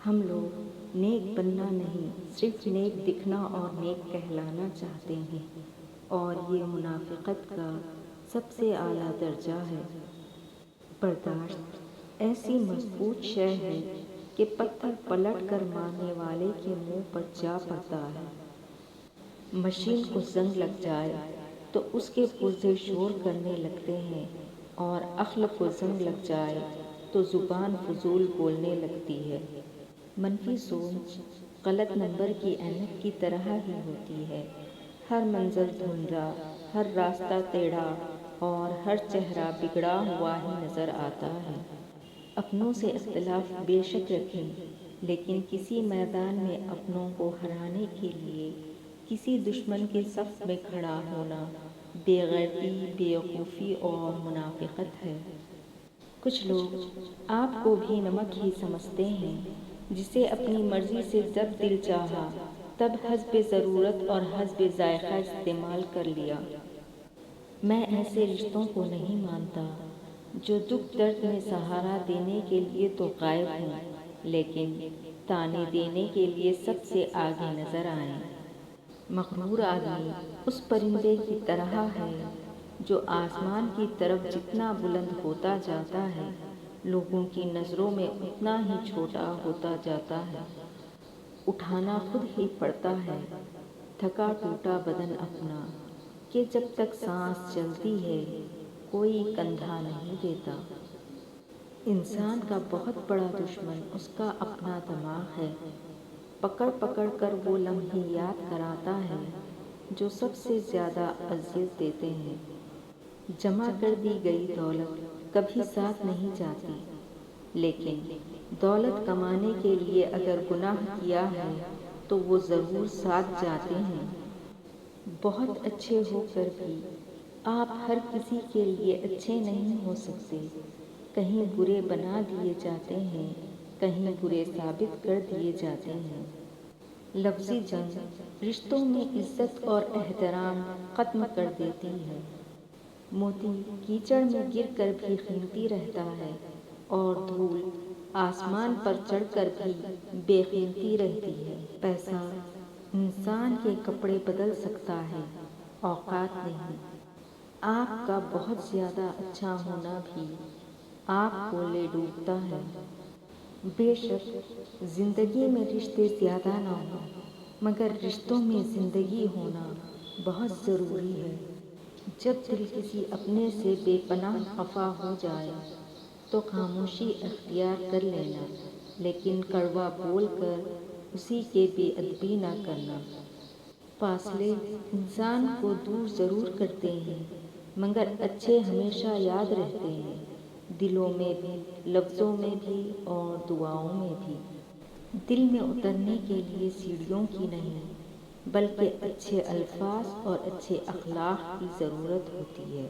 ہم لوگ نیک بننا نہیں، صرف نیک دکھنا اور نیک کہلانا چاہتے ہیں، اور یہ منافقت کا سب سے اعلیٰ درجہ ہے۔ برداشت ایسی مضبوط شے ہے کہ پتھر پلٹ کر مارنے والے کے منہ پر جا پڑتا ہے۔ مشین کو زنگ لگ جائے تو اس کے پرزے شور کرنے لگتے ہیں، اور عقل کو زنگ لگ جائے تو زبان فضول بولنے لگتی ہے۔ منفی سوچ غلط نمبر کی اینک کی طرح ہی ہوتی ہے۔ ہر منزل دھندلا، ہر راستہ ٹیڑھا اور ہر چہرہ بگڑا ہوا ہی نظر آتا ہے۔ اپنوں سے اختلاف بے شک رکھیں، لیکن کسی میدان میں اپنوں کو ہرانے کے لیے کسی دشمن کے صف میں کھڑا ہونا بے غیرتی، بے وقوفی اور منافقت ہے۔ کچھ لوگ آپ کو بھی نمک ہی سمجھتے ہیں، جسے اپنی مرضی سے جب دل چاہا تب حسب ضرورت اور حسب ذائقہ استعمال کر لیا۔ میں ایسے رشتوں کو نہیں مانتا جو دکھ درد میں سہارا دینے کے لیے تو غائب ہوں، لیکن طعنے دینے کے لیے سب سے آگے نظر آئیں۔ مغرور آدمی اس پرندے کی طرح ہے جو آسمان کی طرف جتنا بلند ہوتا جاتا ہے، لوگوں کی نظروں میں اتنا ہی چھوٹا ہوتا جاتا ہے۔ اٹھانا خود ہی پڑتا ہے تھکا ٹوٹا بدن اپنا، کہ جب تک سانس چلتی ہے کوئی کندھا نہیں دیتا۔ انسان کا بہت بڑا دشمن اس کا اپنا دماغ ہے۔ پکڑ پکڑ کر وہ لمحے یاد کراتا ہے جو سب سے زیادہ اذیت دیتے ہیں۔ جمع کر دی گئی دولت کبھی ساتھ نہیں جاتی، لیکن دولت کمانے کے لیے اگر گناہ کیا ہے تو وہ ضرور ساتھ جاتے ہیں۔ بہت اچھے ہو کر بھی آپ ہر کسی کے لیے اچھے نہیں ہو سکتے۔ کہیں برے بنا دیے جاتے ہیں، کہیں برے ثابت کر دیے جاتے ہیں۔ لفظی جنگ رشتوں میں عزت اور احترام ختم کر دیتی ہے۔ موتی کیچڑ میں گر کر بھی قیمتی رہتا ہے، اور دھول آسمان پر چڑھ کر بھی بے قیمتی رہتی ہے۔ پیسہ انسان کے کپڑے بدل سکتا ہے، اوقات نہیں۔ آپ کا بہت زیادہ اچھا ہونا بھی آپ کو لے ڈوبتا ہے۔ بے شک زندگی میں رشتے زیادہ نہ ہوں، مگر رشتوں میں زندگی ہونا بہت ضروری ہے۔ جب دل کسی اپنے سے بے پناہ خفا ہو جائے تو خاموشی اختیار کر لینا، لیکن کڑوا بول کر اسی کے بے ادبی نہ کرنا۔ فاصلے انسان کو دور ضرور کرتے ہیں، مگر اچھے ہمیشہ یاد رہتے ہیں، دلوں میں بھی، لفظوں میں بھی اور دعاؤں میں بھی۔ دل میں اترنے کے لیے سیڑھیوں کی نہیں، بلکہ اچھے الفاظ اور اچھے اخلاق کی ضرورت ہوتی ہے۔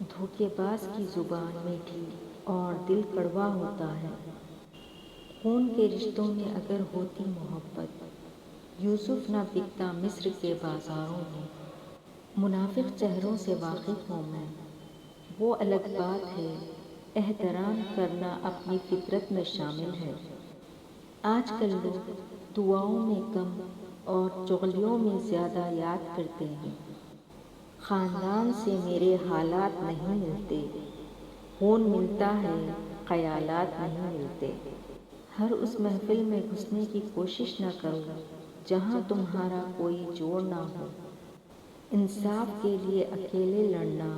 دھوکے باز کی زبان میٹھی اور دل کڑوا ہوتا ہے۔ خون کے رشتوں میں اگر ہوتی محبت، یوسف نہ بکتا مصر کے بازاروں میں۔ منافق چہروں سے واقف ہوں میں، وہ الگ بات ہے، احترام کرنا اپنی فطرت میں شامل ہے۔ آج کل لوگ دعاؤں میں کم اور چغلیوں میں زیادہ یاد کرتے ہیں۔ خاندان سے میرے حالات نہیں ملتے، خون ملتا ہے، خیالات نہیں ملتے۔ ہر اس محفل میں گھسنے کی کوشش نہ کرو جہاں تمہارا کوئی جوڑ نہ ہو۔ انصاف کے لیے اکیلے لڑنا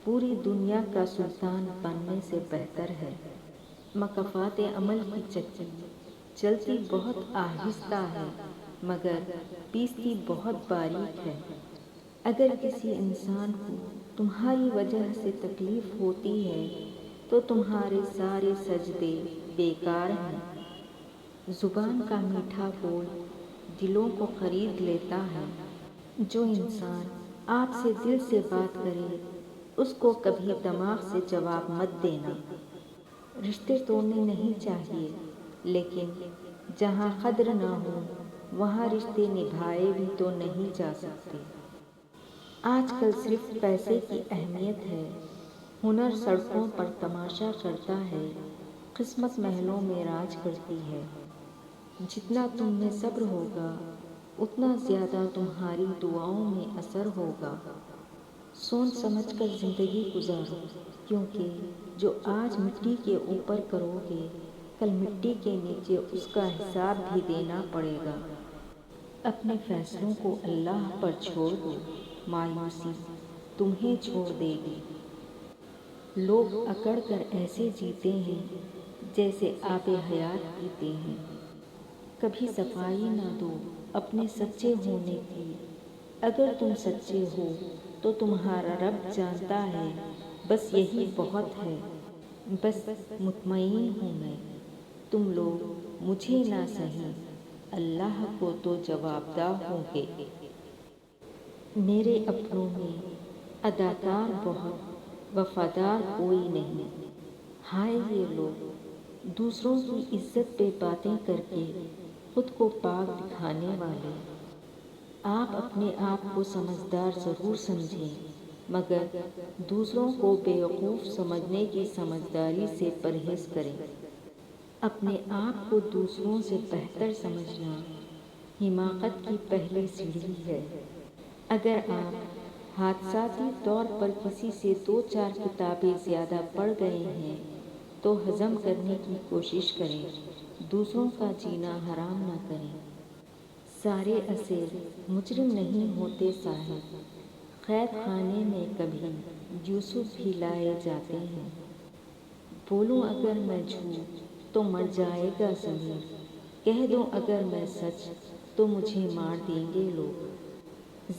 پوری دنیا کا سلطان بننے سے بہتر ہے۔ مکافات عمل کی چکی چلتی بہت آہستہ ہے، مگر پیستی بہت باریک ہے۔ اگر کسی انسان کو تمہاری وجہ سے تکلیف ہوتی ہے تو تمہارے سارے سجدے بیکار ہیں۔ زبان کا میٹھا بول دلوں کو خرید لیتا ہے۔ جو انسان آپ سے دل سے بات کرے اس کو کبھی دماغ سے جواب مت دینا۔ رشتے توڑنے نہیں چاہیے، لیکن جہاں قدر نہ ہو وہاں رشتے نبھائے بھی تو نہیں جا سکتے۔ آج کل صرف پیسے کی اہمیت ہے، ہنر سڑکوں پر تماشا کرتا ہے، قسمت محلوں میں راج کرتی ہے۔ جتنا تم میں صبر ہوگا اتنا زیادہ تمہاری دعاؤں میں اثر ہوگا۔ سوچ سمجھ کر زندگی گزارو، کیونکہ جو آج مٹی کے اوپر کرو گے کل مٹی کے نیچے اس کا حساب بھی دینا پڑے گا۔ اپنے فیصلوں کو اللہ پر چھوڑ دو، مایوسی تمہیں چھوڑ دے گی۔ لوگ اکڑ کر ایسے جیتے ہیں جیسے آب حیات پیتے ہیں۔ کبھی صفائی نہ دو اپنے سچے ہونے کی، اگر تم سچے ہو تو تمہارا رب جانتا ہے، بس یہی بہت ہے، بس مطمئن ہوں میں۔ تم لوگ مجھے نہ سہیں، اللہ کو تو جواب دہ ہوں گے۔ میرے اپنوں میں اداکار بہت، وفادار کوئی نہیں۔ ہائے یہ لوگ دوسروں کی عزت پہ باتیں کر کے خود کو پاک دکھانے والے۔ آپ اپنے آپ کو سمجھدار ضرور سمجھیں، مگر دوسروں کو بیوقوف سمجھنے کی سمجھداری سے پرہیز کریں۔ اپنے آپ کو دوسروں سے بہتر سمجھنا حماقت کی پہلی سیڑھی ہے۔ اگر آپ حادثاتی طور پر کسی سے 2-4 کتابیں زیادہ پڑھ گئے ہیں تو ہضم کرنے کی کوشش کریں، دوسروں کا جینا حرام نہ کریں۔ سارے اسیر مجرم نہیں ہوتے صاحب، قید خانے میں کبھی یوسف بھی لائے جاتے ہیں۔ بولوں اگر میں جھوٹ تو مر جائے گا ضمیر، کہہ دوں اگر میں سچ تو مجھے مار دیں گے لوگ۔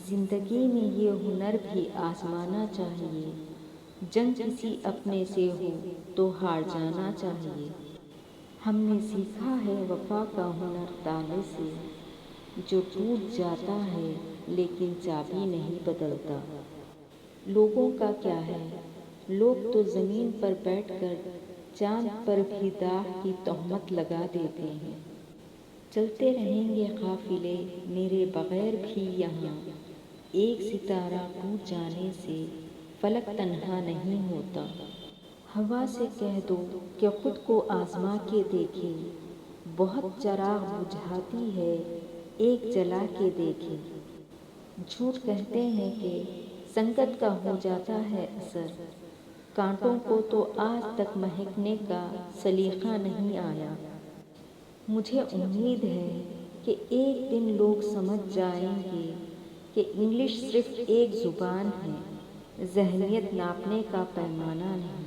زندگی میں یہ ہنر بھی آزمانا چاہیے، جنگ کسی اپنے سے ہو تو ہار جانا چاہیے۔ ہم نے سیکھا ہے وفا کا ہنر تالے سے، جو ٹوٹ جاتا ہے لیکن چابی نہیں بدلتا۔ لوگوں کا کیا ہے، لوگ تو زمین پر بیٹھ کر چاند پر بھی داغ کی تہمت لگا دیتے ہیں۔ چلتے رہیں گے قافلے میرے بغیر بھی یہاں، ایک ستارہ ٹوٹ جانے سے فلک تنہا نہیں ہوتا۔ ہوا سے کہہ دو کہ خود کو آزما کے دیکھے، بہت چراغ بجھاتی ہے ایک جلا کے دیکھے۔ جھوٹ کہتے ہیں کہ سنگت کا ہو جاتا ہے اثر، کانٹوں کو تو آج تک مہکنے کا سلیقہ نہیں آیا۔ مجھے امید ہے کہ ایک دن لوگ سمجھ جائیں گے کہ انگلش صرف ایک زبان ہے، ذہنیت ناپنے کا پیمانہ نہیں۔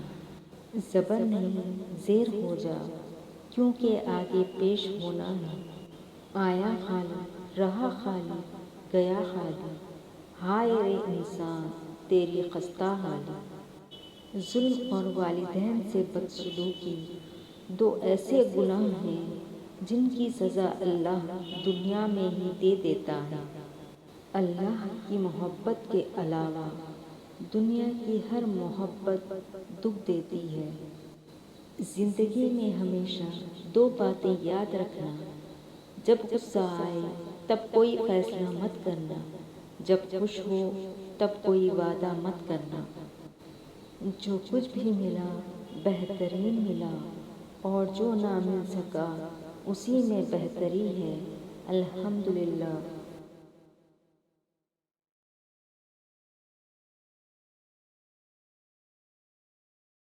زبر نہیں زیر ہو جا، کیونکہ آگے پیش ہونا ہے۔ آیا خالی رہا خالی گیا خالی، ہائے رے انسان تیری خستہ حالی۔ ظلم اور والدین سے بدسلوکی 2 ایسے گناہ ہیں جن کی سزا اللہ دنیا میں ہی دے دیتا ہے۔ اللہ کی محبت کے علاوہ دنیا کی ہر محبت دکھ دیتی ہے۔ زندگی میں ہمیشہ 2 باتیں یاد رکھنا، جب غصہ آئے تب کوئی فیصلہ مت کرنا، جب خوش ہو تب کوئی وعدہ مت کرنا۔ جو کچھ بھی ملا بہترین ملا، اور جو نہ مل سکا اسی میں بہتری ہے۔ الحمدللہ۔